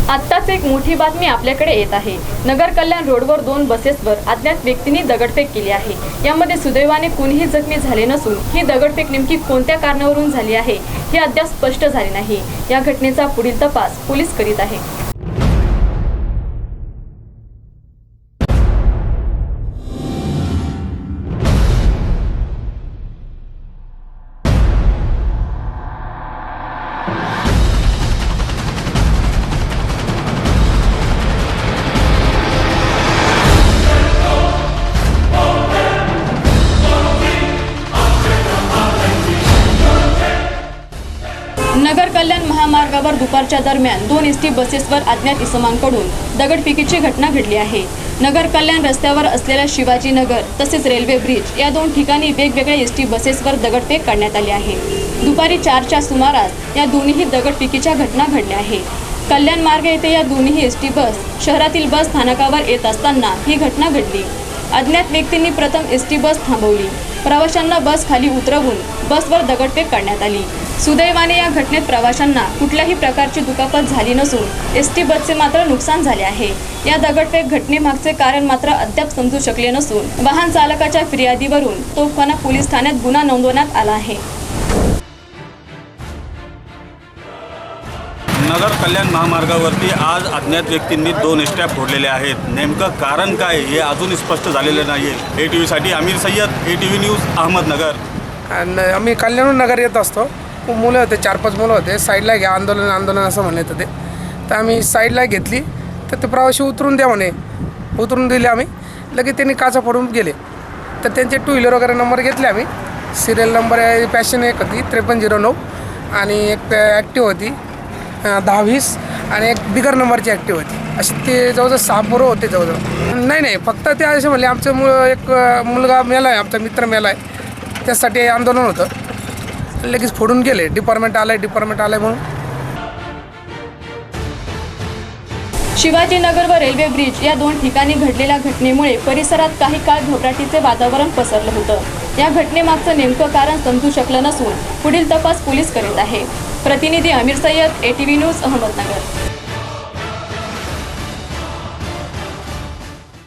आत्ताच एक मोठी बातमी आपल्याकडे येत आहे। नगर कल्याण रोडवर 2 बसेसवर अज्ञात व्यक्तींनी दगडफेक केली आहे। यामध्ये सुदैवाने कोणीही जखमी झाले नसून ही दगडफेक नेमकी कोणत्या कारणावरून झाली आहे हे अद्याप स्पष्ट झाले नाही। या घटनेचा पुढील तपास पोलीस करीत आहे। नगर कल्याण महामार्गावर दुपारच्या दरम्यान 2 एसटी बसेसवर अज्ञात इसमांकडून दगडफेकीची घटना घडली आहे। नगर कल्याण रस्त्यावर असलेल्या शिवाजी नगर तसेच रेल्वे ब्रिज या 2 ठिकाणी वेगवेगळ्या एसटी बसेसवर दगडफेक करण्यात आली आहे। दुपारी 4च्या सुमारास या दोन्ही दगडफेकीच्या घटना घडल्या आहे। कल्याण मार्ग येथे या दोन्ही एसटी बस शहरातील बस स्थानकावर येत असताना ही घटना घडली। अज्ञात व्यक्तींनी प्रथम एसटी बस थांबवली। प्रवाशांना बस खाली उतरवून बसवर दगडफेक करण्यात आली। सुदैवाने या घटनेत प्रवाशांना कुठल्याही प्रकारची दुखापत झाली नसून एसटी बसचे मात्र नुकसान झाले आहे। या दगडफेक घटनेमागचे कारण मात्र अद्याप समजू शकले नसून वाहन चालकाच्या फिर्यादीवरून तोफखाना पोलीस ठाण्यात गुन्हा नोंदवण्यात आला आहे। नगर कल्याण महामार्गावरती आज अज्ञात व्यक्तींनी 2 एसट्या फोडलेल्या आहेत। नेमकं कारण काय हे अजून स्पष्ट झालेलं नाही। ATVसाठी आमिर सय्यद, ATV न्यूज, अहमदनगर। आम्ही कल्याणहून नगर येत असतो। मुलं होते, 4-5 मुलं होते। साईडला घ्या, आंदोलन असं म्हणत होते। तर आम्ही साईडला घेतली तर ते प्रवासी उतरून द्या म्हणे, उतरून दिले आम्ही। लगेच त्यांनी काचा फोडून गेले। तर त्यांचे 2 व्हीलर वगैरे नंबर घेतले आम्ही। सिरियल नंबर आहे पॅशन एक होती 5309 आणि एक ॲक्टिव होती 1020 आणि एक बिगर नंबरची ॲक्टिव होती। असे ते जवळजवळ 6 पोरं होते जवळजवळ। नाही फक्त ते असे म्हणले आमचं एक मुलगा मेला आहे, आमचा मित्र मेला आहे, त्यासाठी आंदोलन होतं। लगेच फोडून गेले। डिपार्टमेंट आलं आहे म्हणून। शिवाजीनगर व रेल्वे ब्रिज या 2 ठिकाणी घडलेल्या घटनेमुळे परिसरात काही काळ घबराटीचे वातावरण पसरलं होतं। या घटनेमागचं नेमकं कारण समजू शकलं नसून पुढील तपास पोलीस करीत आहे। प्रतिनिधी आमिर सय्यद, ATV न्यूज, अहमदनगर।